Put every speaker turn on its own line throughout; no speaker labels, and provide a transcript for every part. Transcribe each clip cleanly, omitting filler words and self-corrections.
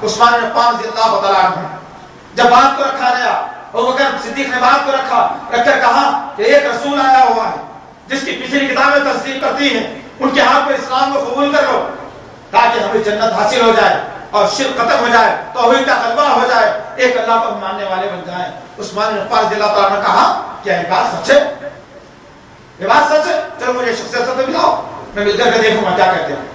عثمان بن عفان رضی اللہ تعالیٰ عنہ، جب بات کو رکھا گیا، ابوبکر صدیق نے بات کو رکھ کر کہا کہ ایک رسول آیا ہوا ہے جس کی پچھلی کتابیں تصدیق کرتی ہیں، ان کے ہاتھ پر اسلام کو قبول کر لو تاکہ ہمیں جنت حاصل ہو جائے اور شرک ختم ہو جائے، توحید کا غلبہ ہو جائے، ایک اللہ کو ماننے والے بن جائیں۔ عثمان بن عفان رضی اللہ تعالیٰ نے کہا کیا یہ بات سچ ہے؟ یہ بات سچ ہے؟ چلو مجھے شخصیت سے ملاؤ، میں مل کر کے دیکھوں گا کیا کہتے ہیں۔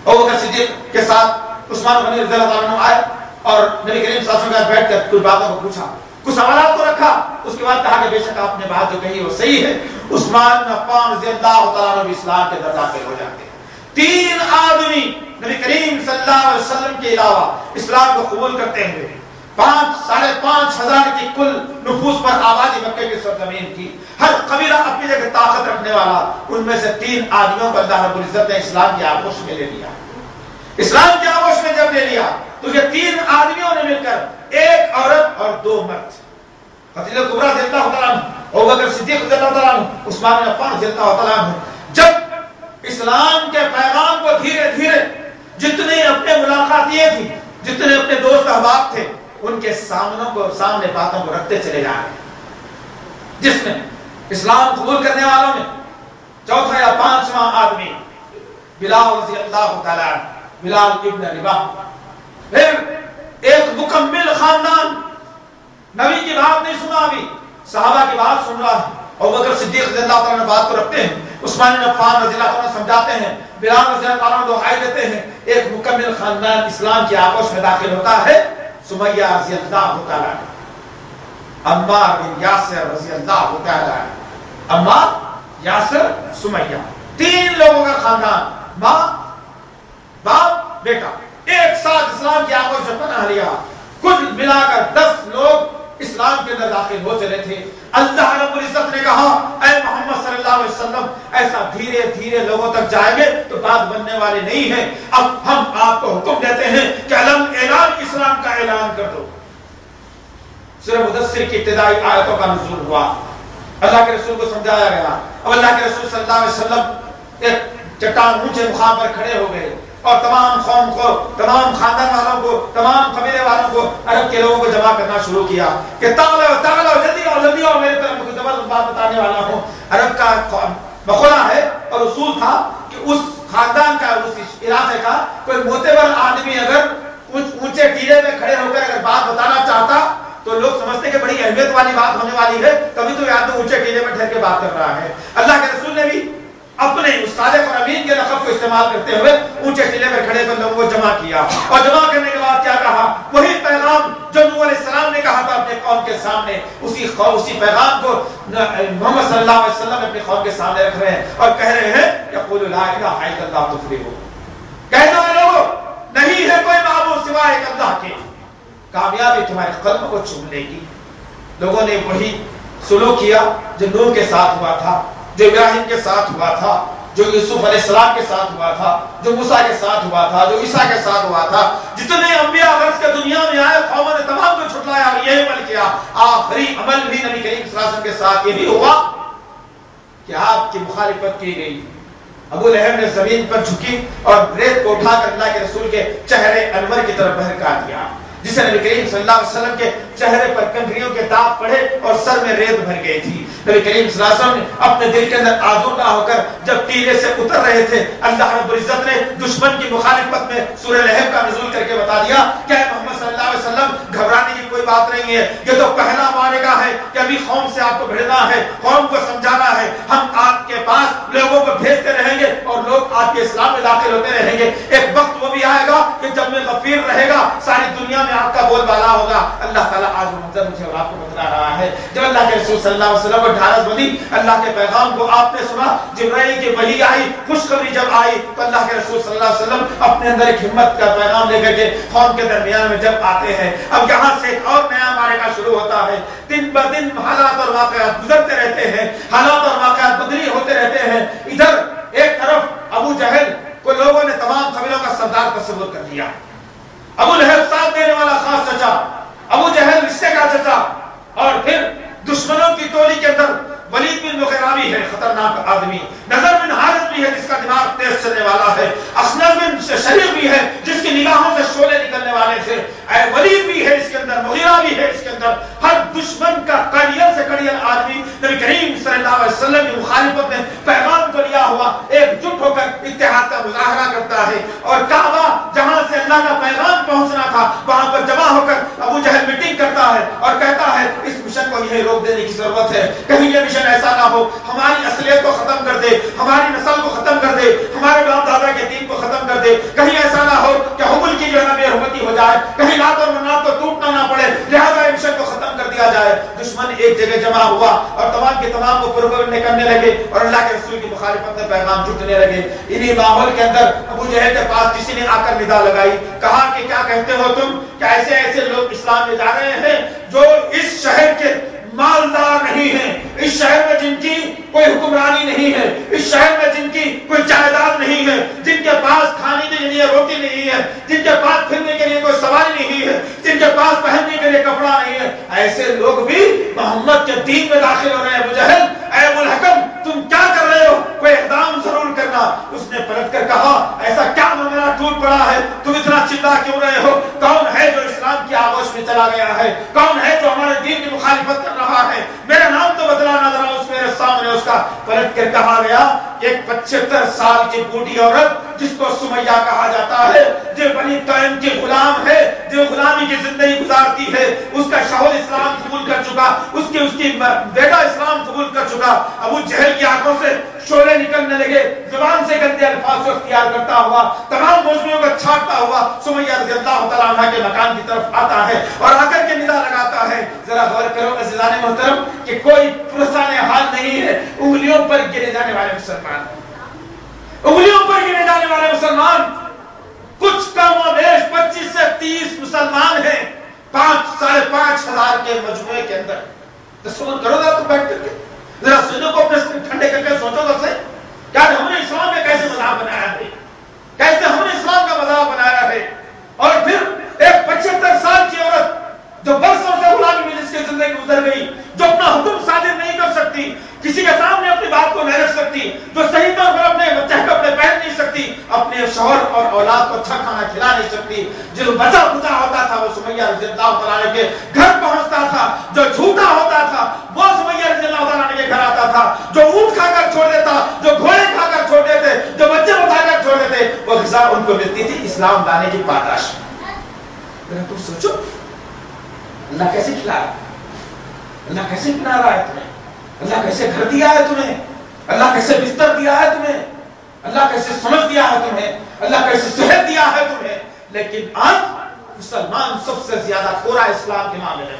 ابوبکر صدیق کے ساتھ عثمان غنی رضی اللہ تعالیٰ عنہ آئے اور نبی کریم صلی اللہ علیہ وسلم کے ساتھ بیٹھ کر کچھ باتوں کو پوچھا، کچھ سوالات کو رکھا، اس کے بعد کہا کہ بے شک آپ نے بات جو کہی وہ صحیح ہے، عثمان بن عفان رضی اللہ تعالیٰ عنہ بھی اسلام کے اندر داخل ہو جاتے ہیں۔ 3 آدمی نبی کریم صلی اللہ علیہ وسلم کے علاوہ اسلام کو قبول کرتے ہیں۔ 5,500 کی کل نفوس پر آبادی مکے کی سرزمین کی، ہر قبیلہ اپنی جگہ طاقت رکھنے والا، ان میں سے 3 آدمیوں کو اللہ رب العزت نے اسلام کی آغوش میں لے لیا۔ اسلام کی آغوش میں جب لے لیا تو یہ 3 آدمیوں نے مل کر 1 عورت اور 2 مرد، خدیجہ کبریٰ رضی اللہ تعالیٰ عنہ، ابوبکر صدیق رضی اللہ تعالیٰ عنہ، عثمان بن عفان رضی اللہ تعالیٰ عنہ، جب اسلام کے پیغام کو دھیرے دھیرے جتنے اپنے ملاقاتیے تھی، جتنے اپنے دوست احباب تھے، ان کے سامنے باتوں کو رکھتے چلے جا رہے ہیں۔ جس میں اسلام قبول کرنے والوں میں 4تھا یا 5واں آدمی بلال رضی اللہ تعالیٰ عنہ، بلال ابن رباح، پھر ایک مکمل خاندان، نبی کی بات نہیں سنا، ابھی صحابہ کی بات سن رہا ہے۔ ابوبکر صدیق رضی اللہ تعالیٰ نے بات کو رکھتے ہیں، عثمان بن عفان رضی اللہ تعالیٰ سمجھاتے ہیں، بلال رضی اللہ تعالیٰ دعائیں دیتے ہیں، ایک مکمل خاندان اسلام کی آغوش میں داخل ہوتا ہے۔ سمیہ رضی اللہ تعالیٰ، عمار بن یاسر رضی اللہ تعالیٰ، عمار، یاسر، سمیہ، 3 لوگوں کا خاندان، ماں، باپ، بیٹا، ایک ساتھ اسلام کی آغوش میں پناہ لیا۔ کل ملا کر 10 لوگ اسلام کے اندر داخل ہو چلے تھے۔ اللہ رب العزت نے کہا اے محمد صلی اللہ علیہ وسلم، ایسا دھیرے دھیرے لوگوں تک جائیں گے تو بات بننے والے نہیں ہیں، اب ہم آپ کو حکم دیتے ہیں کہ اعلان اسلام کا اعلان کر دو۔ سورہ مدثر کی ابتدائی آیتوں کا نزول ہوا، اللہ کے رسول کو سمجھایا گیا۔ اب اللہ کے رسول صلی اللہ علیہ وسلم ایک چٹان اونچے مقام پر کھڑے ہو گئے اور تمام قوم کو، تمام خاندان والوں کو، تمام قبیلے والوں کو، عرب کے لوگوں کو جمع کرنا شروع کیا کہ تعالو جلدی آؤ میرے طرف کوئی زبردست بات بتانے والا ہوں۔ عرب کا مقولہ ہے اور اصول تھا کہ اس خاندان کا، اس علاقے کا کوئی معتبر آدمی اگر اونچے ٹیلے میں کھڑے ہو کر اگر بات بتانا چاہتا تو لوگ سمجھتے کہ بڑی اہمیت والی بات ہونے والی ہے، تبھی تو یہ آدمی اونچے ٹیلے میں ٹھہر کے بات کر رہا ہے۔ اللہ کے رسول نے بھی اپنے صادق اور امین کے لقب کو استعمال کرتے ہوئے اونچے ٹیلے پر کھڑے کر لوگوں کو جمع کیا، اور جمع کرنے کے بعد کیا کہا؟ وہی پیغام جو نوح علیہ السلام نے کہا تھا اپنے قوم کے سامنے، اسی پیغام کو محمد صلی اللہ علیہ وسلم اپنی قوم کے سامنے رکھ رہے ہیں اور کہہ رہے ہیں یقول لا الہ الا اللہ تفلحوا، کہنا لوگوں نہیں ہے کوئی معبود سوائے ایک اللہ کے، کامیابی تمہارے قلب کو چوم لے گی۔ لوگوں نے وہی سلوک کیا جو نوح کے ساتھ ہوا تھا، جو ابراہیم کے ساتھ ہوا تھا، جو یوسف علیہ السلام کے ساتھ ہوا تھا، جو موسیٰ کے ساتھ ہوا تھا، جو عیسیٰ کے ساتھ ہوا تھا۔ جتنے انبیاء غرض کے دنیا میں آئے قوموں نے تمام کو چھٹلایا اور یہی عمل کیا۔ آخری عمل بھی نبی کریم صلی اللہ علیہ وسلم کے ساتھ یہ بھی ہوا کہ آپ کی مخالفت کی گئی۔ ابو لہب نے زمین پر جھکی اور ریت کو اٹھا کر اللہ کے رسول کے چہرے انور کی طرف بہکا دیا، جسے نبی کریم صلی اللہ علیہ وسلم کے چہرے پر کنکریوں کے داغ پڑے اور سر میں ریت بھر گئی تھی۔ نبی کریم صلی اللہ علیہ وسلم نے اپنے دل کے اندر آزردہ ہو کر جب ٹیلے سے اتر رہے تھے، اللہ رب العزت نے دشمن کی مخالفت میں سورہ لہب کا نزول کر کے بتا دیا کہ اے محمد صلی اللہ علیہ وسلم گھبرانے کی کوئی بات نہیں ہے، یہ تو پہلا معرکہ ہے کہ ابھی قوم سے آپ کو بھیڑنا ہے، قوم کو سمجھانا ہے، ہم آپ کے پاس لوگوں کو بھیجتے رہیں گے اور لوگ آپ کے اسلام میں داخل ہوتے رہیں گے۔ ایک وقت وہ بھی آئے گا کہ جب میں غفیر رہے گا، ساری دنیا میں آپ کا بول بالا ہوگا۔ اللہ تعالیٰ آج منظر مجھے اور آپ کو بتلا رہا ہے، جب اللہ کے رسول صلی اللہ علیہ وسلم کو ڈھارس بندی، اللہ کے پیغام کو آپ نے سنا، جبرائیل کی وحی آئی، خوشخبری جب آئی تو اللہ کے رسول صلی اللہ علیہ وسلم اپنے اندر ایک ہمت کا پیغام لے کر کے قوم کے درمیان میں جب آتے ہیں، اب یہاں سے ایک اور نیا معرکہ شروع ہوتا ہے۔ دن بدن حالات اور واقعات گزرتے رہتے ہیں، حالات اور واقعات بدلی ہوتے رہتے ہیں۔ ادھر ایک طرف ابو جہل کو لوگوں نے تمام قبیلوں کا سردار تصور کر لیا، ابو لہب ساتھ دینے والا خاص چچا، ابو جہل رشتے کا چچا، اور پھر دشمنوں کی ٹولی کے اندر ولید بن مغیرہ بھی ہے، خطرناک آدمی، نضر بن حارث بھی ہے جس کا دماغ تیز چلنے والا ہے، اسناد بن شریف بھی ہے جس کی نگاہوں سے شعلے نکلنے والے تھے، پہنچنا تھا، وہاں پر جمع ہو کر ابو جہل میٹنگ کرتا ہے اور کہتا ہے اس مشن کو یہیں روک دینے کی ضرورت ہے، کہیں یہ مشن ایسا نہ ہو ہماری اصلیت کو ختم کر دے، ہماری نسل کو ختم کر دے، ہمارے باپ دادا کے دین کو ختم کر دے، کہیں ایسا نہ ہو کہ حبل کی جو ہے نا بے حرمتی ہو جائے، کہیں لات اور منات کو ٹوٹنا نہ پڑے، لہذا اس مشن کو ختم کر دیا جائے۔ دشمن ایک جگہ جمع ہوا اور تمام کے تمام کو پروپیگنڈے کرنے لگے اور اللہ کے رسول کی مخالفت میں پیغام چھٹنے لگے۔ انہی ماحول کے اندر ابو جہل کے پاس کسی نے آ کر ندا لگائی، کہا کہ کیا کہتے ہو تم کہ ایسے ایسے لوگ اسلام میں جا رہے ہیں جو اس شہر کے مالدار نہیں ہیں، اس شہر میں جن کی کوئی حکمرانی نہیں ہے، اس شہر میں جن کی کوئی جائیداد نہیں ہے، جن کے پاس کھانے کے لیے روٹی نہیں ہے، جن کے پاس پھرنے کے لیے کوئی سواری نہیں ہے، جن کے پاس پہننے کے لیے کپڑا نہیں ہے، ایسے لوگ بھی محمد کے دین میں داخل ہو رہے ہیں۔ ابو جہل اے ابو الحکم تم کیا کر رہے ہو، کوئی اقدام ضرور کرنا۔ اس نے پلٹ کر کہا ایسا کیا معاملہ ٹوٹ پڑا ہے، تم اتنا چلا کیوں رہے ہو، کون ہے جو اسلام کی آغوش میں چلا گیا ہے، کون ہے جو ہمارے دین کی مخالفت کر رہا ہے، میرا نام تو بتلانا ذرا اس میرے سامنے۔ اس کا پلٹ کر کہا گیا ایک 75 سال کی بوڑھی عورت جس کو سمیہ کہا جاتا ہے، جو بنی تیم کی غلام ہے، جو غلامی کی زندگی گزارتی ہے، اس کا شوہر اسلام قبول کر چکا، اس کی بیٹا اسلام قبول کر چکا۔ ابو جہل کی آنکھوں سے شعلے نکلنے لگے، زبان سے گندے الفاظ کو اختیار کرتا ہوا تمام موضوعوں کو چھاٹتا ہوا سمیہ رضی اللہ تعالیٰ عنہ کے مکان کی طرف آتا ہے اور آ کر کے ندا لگاتا ہے۔ ذرا غور کرو عزیزان محترم کہ کوئی پرسان حال نہیں ہے، انگلیوں پر گنے جانے والے مسلمان، انگلیوں پر گنے جانے والے مسلمان کچھ کم و بیش 25 سے 30 مسلمان ہیں 5,500 کے مجموعے کے اندر۔ تصور کرو گا تو بیٹھ کر کے ذرا سنوں کو اپنے ٹھنڈے کر کے سوچو تو صحیح، کیا ہم نے اسلام میں کیسے مذاق بنایا ہے، کیسے ہم نے اسلام کا مذاق بنایا ہے۔ اور پھر ایک 75 سال کی عورت جو برسوں سے غلامی میں جس کی زندگی گزر گئی، جو اپنا حکم صادر نہیں کر سکتی، کسی کے سامنے اپنی بات کو نہیں رکھ سکتی، جو صحیح طور پر اپنے بچے کو اپنے پہن نہیں سکتی، اپنے شوہر اور اولاد کو اچھا کھانا کھلا نہیں سکتی، جو بچا بچا ہوتا تھا وہ سمیہ رضی اللہ تعالیٰ عنہ کے گھر پہنچتا تھا، جو جھوٹا ہوتا تھا وہ سمیہ رضی اللہ تعالیٰ عنہ کے گھر آتا تھا، جو اونٹ کھا کر چھوڑ دیتا، جو گھوڑے کھا کر چھوڑ دیتے، جو بچے اٹھا کر چھوڑ دیتے، وہ غذا ان کو ملتی تھی اسلام لانے کی پاداش میں۔ تم سوچو اللہ کیسے کھلا رہا ہے، اللہ کیسے پلا رہا ہے تمہیں، اللہ کیسے گھر دیا ہے تمہیں، اللہ کیسے بستر دیا ہے تمہیں، اللہ کیسے سمجھ دیا ہے تمہیں، اللہ کیسے صحت دیا ہے تمہیں۔ لیکن آج مسلمان سب سے زیادہ تھوڑا اسلام کے معاملے میں،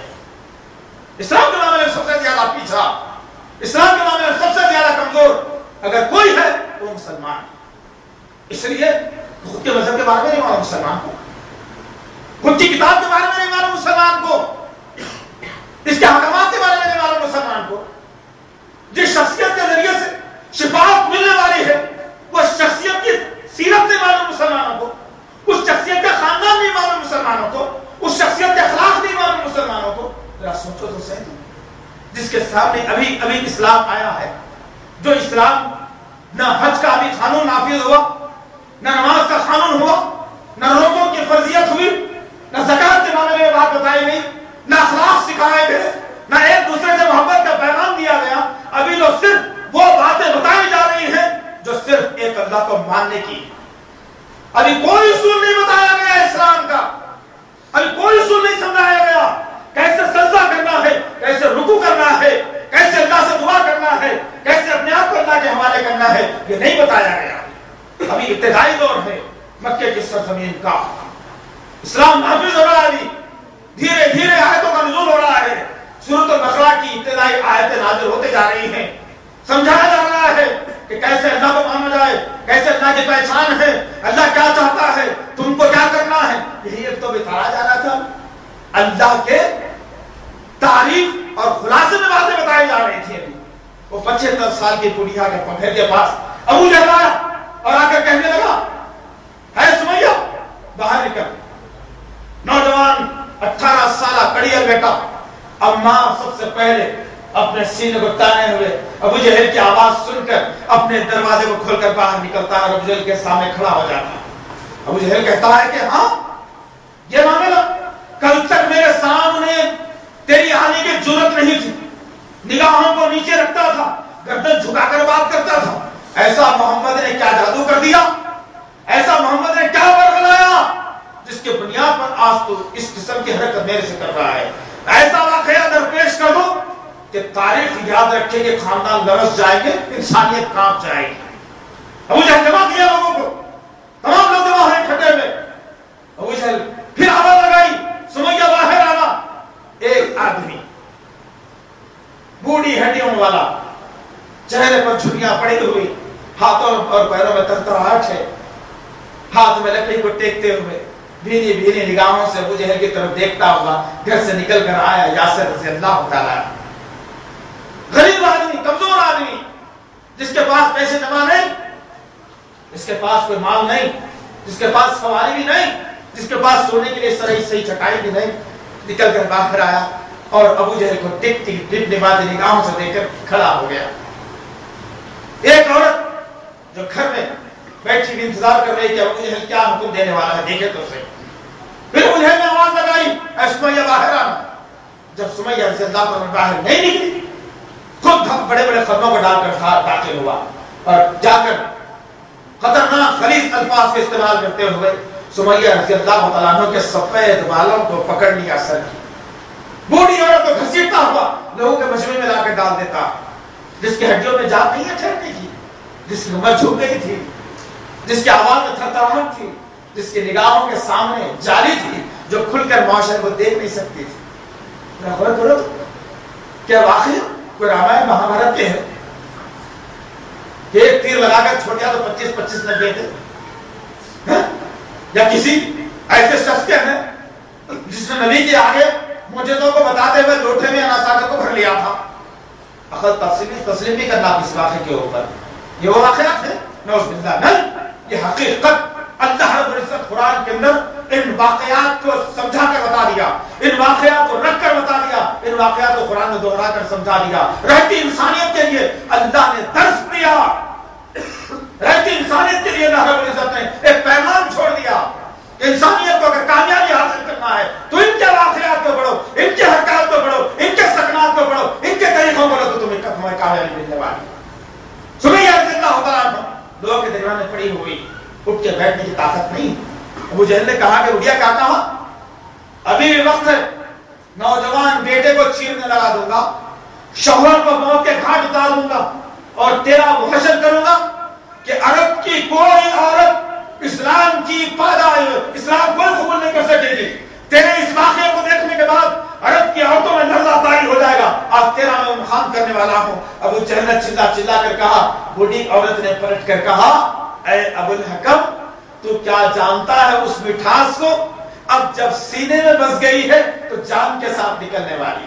اسلام کے معاملے میں سب سے زیادہ پیچھا، اسلام کے معاملے میں سب سے زیادہ کمزور اگر کوئی ہے وہ مسلمان۔ اس لیے خود کے مذہب کے بارے میں نہیں معلوم مسلمان کو، خود کی کتاب کے بارے میں نہیں معلوم مسلمان کو، اس کے احکامات کے بارے میں نہیں معلوم مسلمان کو۔ جس شخصیت کے ذریعے سے شفاعت ملنے والی ہے وہ شخصیت کی سیرت نہیں معلوم مسلمانوں کو، اس شخصیت کا خاندان نہیں معلوم مسلمانوں کو، اس شخصیت کے اخلاق نہیں معلوم مسلمانوں کو۔ ذرا سوچو تو صحیح، جس کے سامنے ابھی اسلام آیا ہے، جو اسلام نہ حج کا ابھی قانون نافذ ہوا، نہ نماز کا قانون ہوا، نہ روزوں کی فرضیت ہوئی، نہ زکات کے معاملے میں بات بتائی گئی، نہ اخلاق سکھائے گئے، نہ ایک دوسرے سے محبت کا پیغام دیا گیا۔ ابھی تو صرف وہ باتیں بتائی جا رہی ہیں جو صرف ایک اللہ کو ماننے کی، ابھی کوئی اصول نہیں بتایا گیا اسلام کا، ابھی کوئی اصول نہیں سمجھایا گیا، کیسے سجدہ کرنا ہے، کیسے رکوع کرنا ہے، کیسے اللہ سے دعا کرنا ہے، کیسے اپنے آپ کو اللہ کے حوالے کرنا ہے، یہ نہیں بتایا گیا۔ ابھی ابتدائی دور ہے مکے کی سرزمین کا، اسلام نافذ ہو رہا ہے، ابھی دھیرے دھیرے آیتوں کا نزول ہو رہا ہے، سورۃ البقرہ کی ابتدائی آیتیں نازل ہوتے جا رہی ہیں، سمجھایا جا رہا ہے کہ کیسے اللہ کو مانا جائے، کیسے اللہ کی پہچان ہے، اللہ کیا چاہتا ہے، تم کو کیا کرنا ہے۔ یہی ایک تو بتایا جا رہا تھا، اللہ کے تعریف اور خلاصے میں باتیں بتائی جا رہی تھی۔ ابھی وہ 75 سال کی بڑھیا کے پنکھے کے پاس ابو جہل آیا اور آ کر کہنے لگا ہے سمیہ باہر نکل۔ نوجوان 18 سالہ کڑیل بیٹا اب ماں سب سے پہلے اپنے سینے کو تانے ہوئے ابو جہل کی آواز سن کر اپنے دروازے کو کھول کر باہر نکلتا ہے اور ابو جہل کے سامنے کھڑا ہو جاتا ہے۔ ابو جہل کہتا ہے کہ ہاں یہ معاملہ کل تک میرے سامنے تیری آنے کی جرت نہیں تھی، نگاہوں کو نیچے رکھتا تھا، گردن جھکا کر بات کرتا تھا، ایسا محمد نے کیا جادو کر دیا، ایسا محمد نے کیا ورغلایا جس کے بنیاد پر آج تو اس قسم کی حرکت میرے سے کر رہا ہے. ایسا واقعہ درپیش کر دو کہ تاریخ یاد رکھے کہ خاندان لرز جائیں گے, انسانیت کانپ جائے گی. ابو جہل جمع کیا لوگوں کو, تمام لوگ جمع ہوئے کھڈے میں. ابو جہل پھر آواز لگائی, سمیہ باہر آنا. ایک آدمی بوڑھی ہڈیوں والا, چہرے پر جھریاں پڑی ہوئی, ہاتھوں اور پیروں میں ترتراہٹ ہے, ہاتھ میں لکڑی کو ٹیکتے ہوئے بھینی بھینی نگاہوں سے ابو جہل کی طرف دیکھتا ہوا گھر سے نکل کر آیا یاسر رضی اللہ تعالیٰ. غریب آدمی, کمزور آدمی, جس کے پاس پیسے جمع نہیں, جس کے پاس کوئی مال نہیں, جس کے پاس سواری بھی نہیں, جس کے پاس سونے کے لیے صحیح چٹائی بھی نہیں, نکل کر باہر آیا اور ابو جہل کو ٹکتی ٹپنے والی نگاہوں سے دیکھ کر کھڑا ہو گیا. ایک عورت جو گھر میں بیٹھی بھی انتظار کر رہی کہ ابو جہل کیا حکم دینے والا ہے, دیکھے تو صحیح. پھر ابو جہل نے آواز لگائی, اے سمیہ باہر آنا. جب سمیہ رضی اللہ عنہا باہر نہیں نکلی, خود بڑے بڑے قدموں کو ڈال کر داخل ہوا اور جا کر خطرناک غلیظ الفاظ کے استعمال کرتے ہوئے سمیہ رضی اللہ تعالیٰ عنہ کے سفید بالوں کو پکڑ لیا سر کی. بوڑھی عورت کو گھسیٹتا ہوا لوگوں کے مجمع میں لا کر ڈال دیتا, جس کی ہڈیوں میں جان نہیں ٹھہرتی تھی, جس کی عمر جھک گئی تھی, جس کی آواز میں تھرتھراہٹ تھی, جس کی نگاہوں کے سامنے جالی تھی, جو کھل کر معاشرے کو دیکھ نہیں سکتی تھی. کیا واقعی کوئی رامائن مہابھارت کے ہیں کہ ایک تیر لگا کر چھوڑ دیا تو 25-25 نبے تھے, یا کسی ایسے شخص کے ہیں جس نے نبی کے آگے معجزوں کو بتاتے ہوئے لوٹے میں اناساگر کو بھر لیا تھا. اخذ تسلیم بھی کرنا اس واقعے کے اوپر, یہ وہ واقعات ہیں نعوذ باللہ. نہیں, یہ حقیقت اللہ رب العزت قرآن کے اندر ان واقعات کو سمجھا کر بتا دیا, ان واقعات کو رکھ کر بتا دیا, ان واقعات کو قرآن میں دوہرا کر سمجھا دیا. رہتی انسانیت کے لیے اللہ نے درس دیا, رہتی انسانیت کے لیے اللہ رب العزت نے ایک پیغام چھوڑ دیا. انسانیت کو اگر کامیابی حاصل کرنا ہے تو ان کے واقعات کو پڑھو, ان کے حرکات کو پڑھو, ان کے سکنات کو پڑھو, ان کے طریقوں کو پڑھو, تو تمہیں کامیابی ملنے والی. سمیہ رضی اللہ تعالیٰ عنہ لوگوں کے درمیان میں پڑی ہوئی, اٹھ کے بیٹھنے کی طاقت نہیں. ابو جہل نے کہا کہ رڑیا کیا کہا, ابھی بھی وقت ہے, نوجوان بیٹے کو چیرنے لگا دوں گا, شوہر کو موت کے گھاٹ اتار دوں گا, اور تیرا محشر کروں گا کہ عرب کی کوئی عورت اسلام کی اسلام کوئی قبول نہیں کر سکے گی. تیرے اس واقعے کو دیکھنے کے بعد عرب کی عورتوں میں لرزہ طاری ہو جائے گا. آج تیرا میں امتحان کرنے والا ہوں. ابو جہل نے چلا کر کہا. بوڑھی عورت نے پلٹ کر کہا, اے ابو الحکم, تو کیا جانتا ہے اس مٹھاس کو, اب جب سینے میں بس گئی ہے تو جان کے ساتھ نکلنے والی.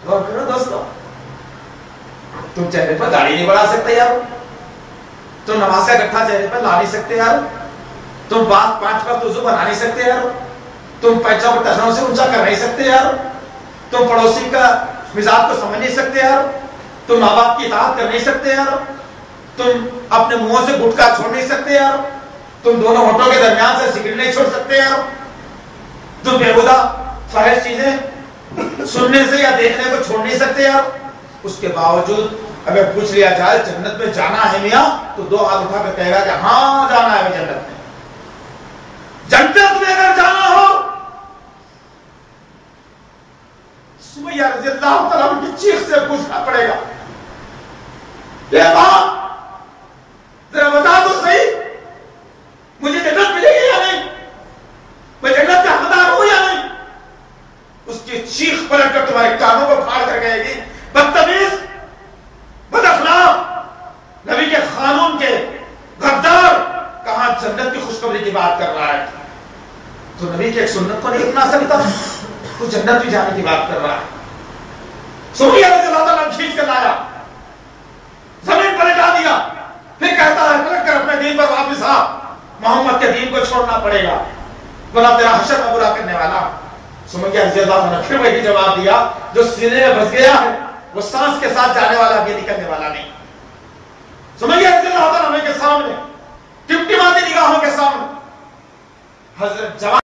غور کرو دوستو, تم چہرے پر داڑھی نہیں بڑھا سکتے یار, تم نماز کا گٹھا چہرے پر لا نہیں سکتے یار, تم بات 5 وقت وضو بنا نہیں سکتے یار, تم پیچھا کو ٹخنوں سے اونچا کر نہیں سکتے یار, تم پڑوسی کا مزاج کو سمجھ نہیں سکتے یار, تم ماں باپ کی اطاعت کر نہیں سکتے یار, تم اپنے منہوں سے گٹکا چھوڑ نہیں سکتے یار, تم دونوں ہونٹوں کے درمیان سے سگریٹ نہیں چھوڑ سکتے یار, تم بےہودہ فحش چیزیں سننے سے یا دیکھنے کو چھوڑ نہیں سکتے یار. اس کے باوجود اگر پوچھ لیا جائے جنت میں جانا ہے میاں, تو 2 ہاتھ اٹھا کر کہے گا کہ ہاں جانا ہے جنت میں. جنت میں اگر جانا ہو, سمیہ رضی اللہ تعالیٰ عنہ کی چیخ سے پوچھنا پڑے گا, اے باپ ذرا بتا تو صحیح, مجھے جنت ملے گی یا نہیں, میں جنت کا حقدار ہوں یا نہیں. اس کی چیخ پلٹ کر تمہارے کانوں کو پھاڑ کر کہے گی, بدتمیز, بد اخلاق, نبی کے قانون کے غدار, کہاں جنت کی خوشخبری کی بات کر رہا ہے. تو نبی کی ایک سنت کو نہیں اپنا سکتا, تو جنت بھی جانے کی بات کر رہا ہے. سمیہ رضی اللہ تعالیٰ عنہ کھینچ کر لایا, زمین پر لٹا دیا, پھر کہتا ہے پلٹ کر اپنے دین پر واپس آ, محمد کے دین کو چھوڑنا پڑے گا ورنہ تیرا حشر میں برا کرنے والا. سمیہ رضی اللہ عنہ نے پھر وہی جواب دیا جو سینے میں بس گیا ہے, وہ سانس کے ساتھ جانے والا, آگے نکلنے والا نہیں. سمیہ رضی اللہ عنہ کے سامنے ٹمٹماتی نگاہوں کے سامنے حضرت جوان